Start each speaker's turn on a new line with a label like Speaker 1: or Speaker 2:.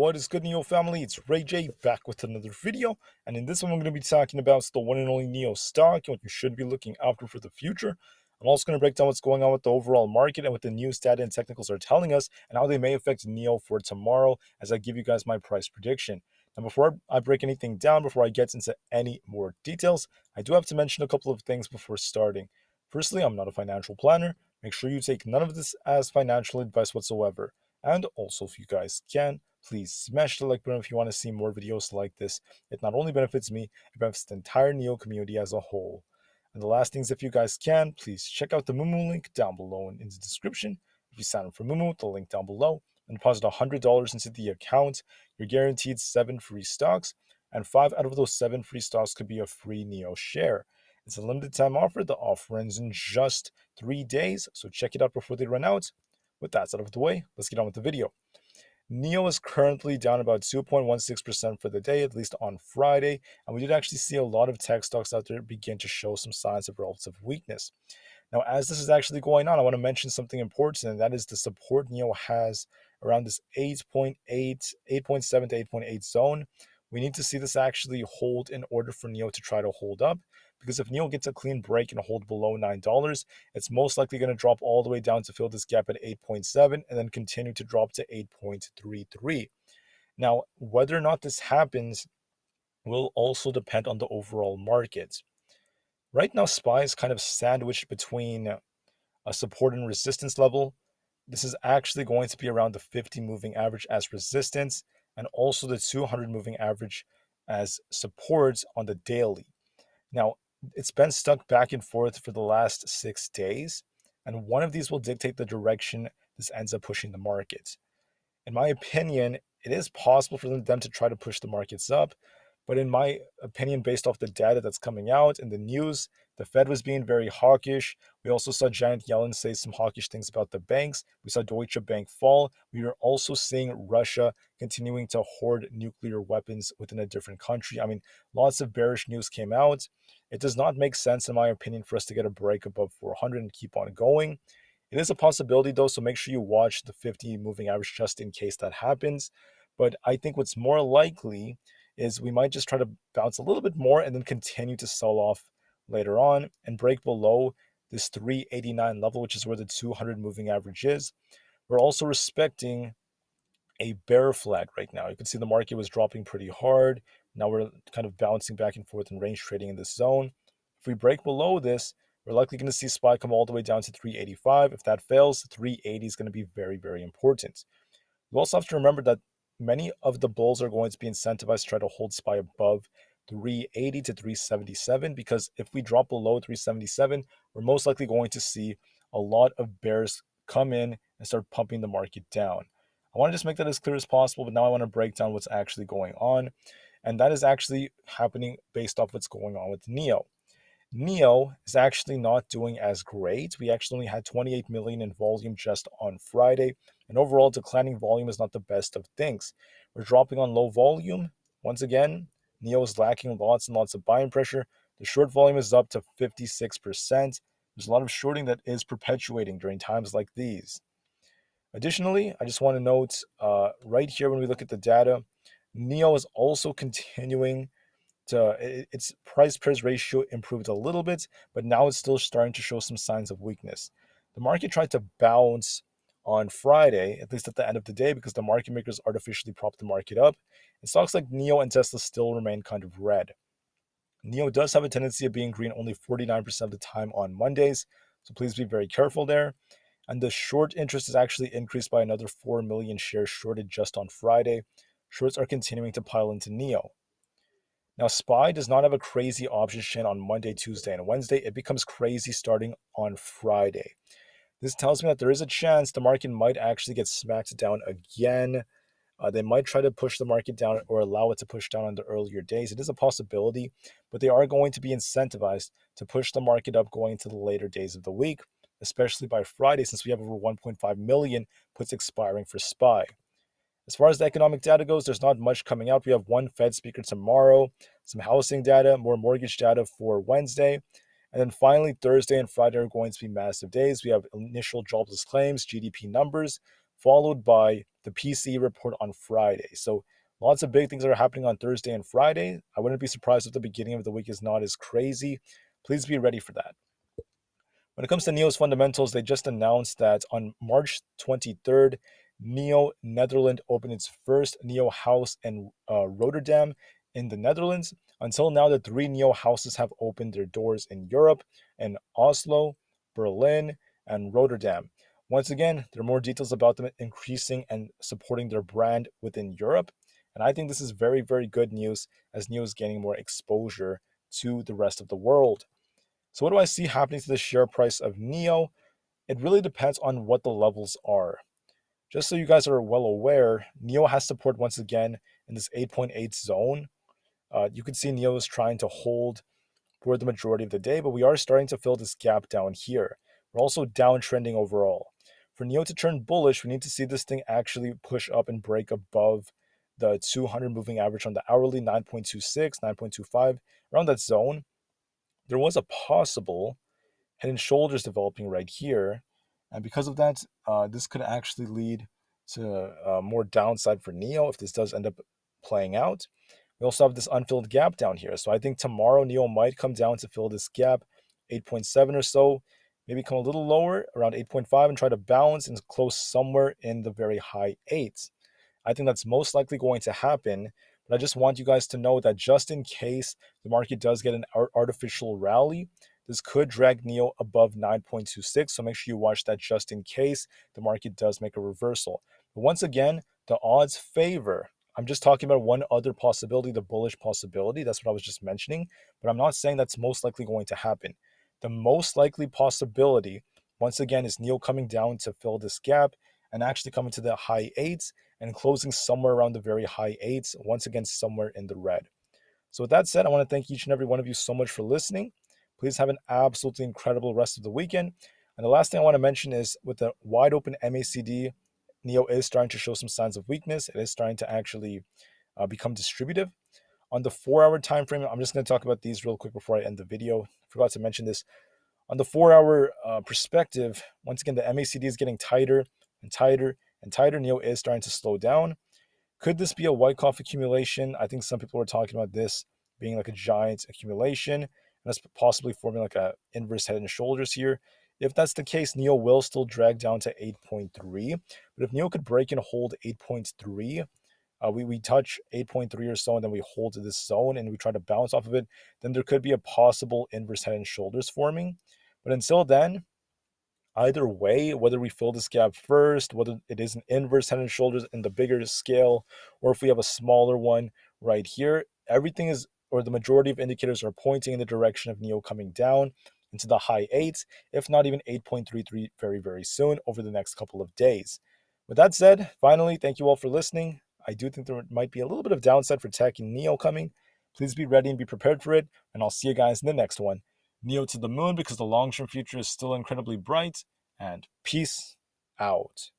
Speaker 1: What is good, NIO family? It's Rey-Jay back with another video, and in this one, I'm going to be talking about the one and only NIO stock and what you should be looking after for the future. I'm also going to break down what's going on with the overall market and what the news data and technicals are telling us, and how they may affect NIO for tomorrow as I give you guys my price prediction. And before I break anything down, before I get into any more details, I do have to mention a couple of things before starting. Firstly, I'm not a financial planner. Make sure you take none of this as financial advice whatsoever. And also, if you guys can, please smash the like button if you want to see more videos like this. It not only benefits me, it benefits the entire NIO community as a whole. And the last thing is, if you guys can, please check out the Moomoo link down below in the description. If you sign up for Moomoo, the link down below, and deposit $100 into the account, you're guaranteed 7 free stocks, and 5 out of those 7 free stocks could be a free NIO share. It's a limited time offer. The offer ends in just 3 days, so check it out before they run out. With that out of the way, let's get on with the video. NIO is currently down about 2.16% for the day, at least on Friday, and we did actually see a lot of tech stocks out there begin to show some signs of relative weakness. Now, as this is actually going on, I want to mention something important, and that is the support NIO has around this 8.7 to 8.8 zone. We need to see this actually hold in order for NIO to try to hold up, because if NIO gets a clean break and hold below $9, it's most likely going to drop all the way down to fill this gap at 8.7 and then continue to drop to 8.33. Now, whether or not this happens will also depend on the overall market. Right now, SPY is kind of sandwiched between a support and resistance level. This is actually going to be around the 50 moving average as resistance, and also the 200 moving average as support on the daily. Now, it's been stuck back and forth for the last 6 days, and one of these will dictate the direction this ends up pushing the market. In my opinion, it is possible for them to try to push the markets up, but in my opinion, based off the data that's coming out in the news, the Fed was being very hawkish. We also saw Janet Yellen say some hawkish things about the banks. We saw Deutsche Bank fall. We are also seeing Russia continuing to hoard nuclear weapons within a different country. I mean, lots of bearish news came out. It does not make sense, in my opinion, for us to get a break above 400 and keep on going. It is a possibility, though, so make sure you watch the 50 moving average just in case that happens. But I think what's more likely is we might just try to bounce a little bit more and then continue to sell off later on and break below this 389 level, which is where the 200 moving average is. We're also respecting a bear flag right now. You can see the market was dropping pretty hard. Now we're kind of bouncing back and forth in range trading in this zone. If we break below this, we're likely going to see SPY come all the way down to 385. If that fails, 380 is going to be very, very important. You also have to remember that many of the bulls are going to be incentivized to try to hold SPY above 380 to 377, because if we drop below 377, we're most likely going to see a lot of bears come in and start pumping the market down. I want to just make that as clear as possible, but now I want to break down what's actually going on, and that is actually happening based off what's going on with NIO. NIO is actually not doing as great. We actually only had 28 million in volume just on Friday, and overall declining volume is not the best of things. We're dropping on low volume. Once again, NIO is lacking lots and lots of buying pressure. The short volume is up to 56%. There's a lot of shorting that is perpetuating during times like these. Additionally, I just want to note right here when we look at the data, NIO is also continuing its price-price ratio improved a little bit, but now it's still starting to show some signs of weakness. The market tried to bounce on Friday, at least at the end of the day, because the market makers artificially propped the market up, and stocks like NIO and Tesla still remain kind of red. NIO does have a tendency of being green only 49% of the time on Mondays, so please be very careful there. And the short interest is actually increased by another 4 million shares shorted just on Friday. Shorts are continuing to pile into NIO. Now, SPY does not have a crazy options chain on Monday, Tuesday, and Wednesday. It becomes crazy starting on Friday. This tells me that there is a chance the market might actually get smacked down again. They might try to push the market down or allow it to push down on the earlier days. It is a possibility, but they are going to be incentivized to push the market up going into the later days of the week, especially by Friday, since we have over 1.5 million puts expiring for SPY. As far as the economic data goes, there's not much coming out. We have one Fed speaker tomorrow, some housing data, more mortgage data for Wednesday. And then finally, Thursday and Friday are going to be massive days. We have initial jobless claims, GDP numbers, followed by the PCE report on Friday. So lots of big things that are happening on Thursday and Friday. I wouldn't be surprised if the beginning of the week is not as crazy. Please be ready for that. When it comes to NIO's fundamentals, they just announced that on March 23rd, NIO Netherlands opened its first NIO house in Rotterdam in the Netherlands. Until now, the 3 NIO houses have opened their doors in Europe, in Oslo, Berlin, and Rotterdam. Once again, there are more details about them increasing and supporting their brand within Europe. And I think this is very, very good news as NIO is gaining more exposure to the rest of the world. So what do I see happening to the share price of NIO? It really depends on what the levels are. Just so you guys are well aware, NIO has support once again in this 8.8 zone. You can see NIO is trying to hold for the majority of the day, but we are starting to fill this gap down here. We're also downtrending overall. For NIO to turn bullish, we need to see this thing actually push up and break above the 200 moving average on the hourly, 9.26, 9.25, around that zone. There was a possible head and shoulders developing right here. And because of that, this could actually lead to more downside for NIO if this does end up playing out. We also have this unfilled gap down here. So I think tomorrow NIO might come down to fill this gap, 8.7 or so, maybe come a little lower, around 8.5, and try to balance and close somewhere in the very high 8s. I think that's most likely going to happen. But I just want you guys to know that just in case the market does get an artificial rally, this could drag NIO above 9.26. So make sure you watch that just in case the market does make a reversal. But once again, the odds favor. I'm just talking about one other possibility, the bullish possibility. That's what I was just mentioning. But I'm not saying that's most likely going to happen. The most likely possibility, once again, is NIO coming down to fill this gap and actually coming to the high 8s and closing somewhere around the very high 8s, once again, somewhere in the red. So with that said, I want to thank each and every one of you so much for listening. Please have an absolutely incredible rest of the weekend. And the last thing I want to mention is with the wide open MACD, NIO is starting to show some signs of weakness. It is starting to actually become distributive. On the 4-hour time frame, I'm just going to talk about these real quick before I end the video. Forgot to mention this. On the 4-hour perspective, once again, the MACD is getting tighter and tighter and tighter. NIO is starting to slow down. Could this be a Wyckoff accumulation? I think some people are talking about this being like a giant accumulation, and that's possibly forming like a inverse head and shoulders here. If that's the case, NIO will still drag down to 8.3. But if NIO could break and hold 8.3, we touch 8.3 or so, and then we hold to this zone and we try to bounce off of it, then there could be a possible inverse head and shoulders forming. But until then, either way, whether we fill this gap first, whether it is an inverse head and shoulders in the bigger scale, or if we have a smaller one right here, everything is, or the majority of indicators are pointing in the direction of NIO coming down into the high 8s, if not even 8.33 very, very soon over the next couple of days. With that said, finally, thank you all for listening. I do think there might be a little bit of downside for tech and NIO coming. Please be ready and be prepared for it, and I'll see you guys in the next one. NIO to the moon because the long-term future is still incredibly bright, and peace out.